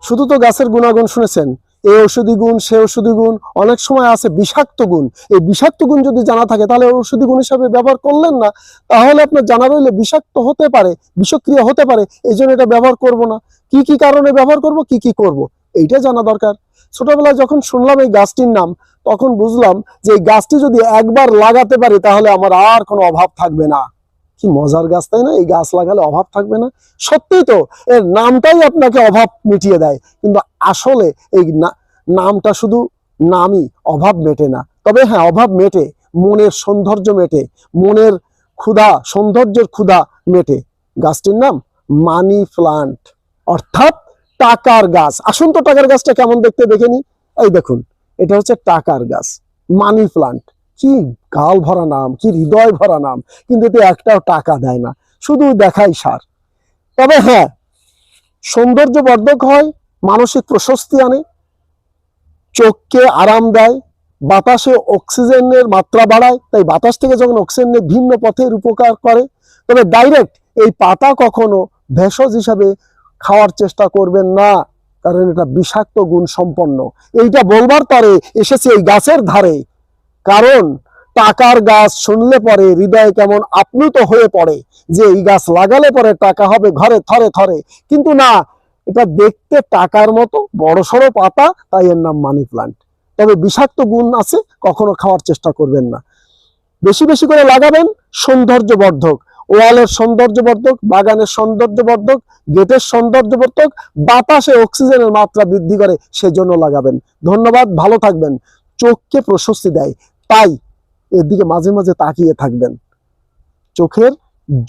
শুধু তো গাছের গুণাগুণ শুনেছেন, এই ঔষধি গুণ সে ঔষধি গুণ, অনেক সময় আছে বিষাক্ত গুণ। এই বিষাক্ত গুণ যদি জানা থাকে তাহলে ঔষধি গুণ হিসাবে ব্যবহার করলেন না, তাহলে আপনার জানা রইলে বিষাক্ত হতে পারে, বিষক্রিয়া হতে পারে, এই জন্য এটা ব্যবহার করব না। কি কি কারণে ব্যবহার করব, কি কি করব, এইটা জানা দরকার। ছোটবেলায় যখন শুনলাম এই গাছটির নাম, তখন বুঝলাম যে এই গাছটি যদি একবার লাগাতে পারি তাহলে আমার আর কোনো অভাব থাকবে না। কি মজার গাছ, তাই না? এই গাছ লাগালে অভাব থাকবে না। সত্যি তো, এর নামটাই আপনাকে অভাব মিটিয়ে দেয়, কিন্তু আসলে এই নামটা শুধু নামই, অভাব মেটে না। তবে হ্যাঁ, অভাব মেটে, মনের সৌন্দর্য মেটে, মনের ক্ষুধা, সৌন্দর্যের ক্ষুধা মেটে। গাছটির নাম মানি প্লান্ট, অর্থাৎ টাকার গাছ। আসুন তো টাকার গাছটা কেমন দেখতে দেখে নি। এই দেখুন, এটা হচ্ছে টাকার গাছ, মানি প্লান্ট। কি গাল ভরা নাম, কি হৃদয় ভরা নাম, কিন্তু এতে একটাও টাকা দেয় না, শুধু দেখাই সার। তবে হ্যাঁ, সৌন্দর্যবর্ধক হয়, মানসিক প্রশস্তি আনে, চোখকে আরাম দেয়, বাতাসে অক্সিজেনের মাত্রা বাড়ায়, তাই বাতাস থেকে যখন অক্সিজেনের ভিন্ন পথের উপকার করে। তবে ডাইরেক্ট এই পাতা কখনো ভেষজ হিসাবে খাওয়ার চেষ্টা করবেন না, কারণ এটা বিষাক্ত গুণ সম্পন্ন। এইটা বলবার পরে এসেছে এই গাছের ধারে, কারণ টাকার গাছ শুনলে পরে হৃদয় কেমন আপ্লুত হয়ে পড়ে যে এই গাছ লাগালে পরে টাকা হবে ঘরে থরে থরে। কিন্তু না, এটা দেখতে টাকার মতো, বড়সড় পাতা, তাই এর নাম মানি প্লান্ট। তবে বিষাক্ত গুণ আছে, কখনো খাওয়ার চেষ্টা করবেন না। বেশি বেশি করে লাগাবেন, সৌন্দর্যবর্ধক, ওয়ালের সৌন্দর্যবর্ধক, বাগানের সৌন্দর্যবর্ধক, গেটের সৌন্দর্যবর্ধক, বাতাসে অক্সিজেনের মাত্রা বৃদ্ধি করে, সেজন্য লাগাবেন। ধন্যবাদ, ভালো থাকবেন। চোখকে প্রশস্তি দেয়, তাই এর দিকে মাঝে মাঝে তাকিয়ে থাকবেন। চোখের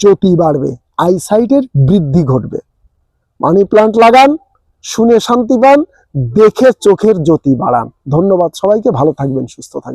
জ্যোতি বাড়বে, আইসাইটের বৃদ্ধি ঘটবে। মানি প্লান্ট লাগান, শুনে শান্তি পান, দেখে চোখের জ্যোতি বাড়ান। ধন্যবাদ সবাইকে, ভালো থাকবেন, সুস্থ থাকবেন।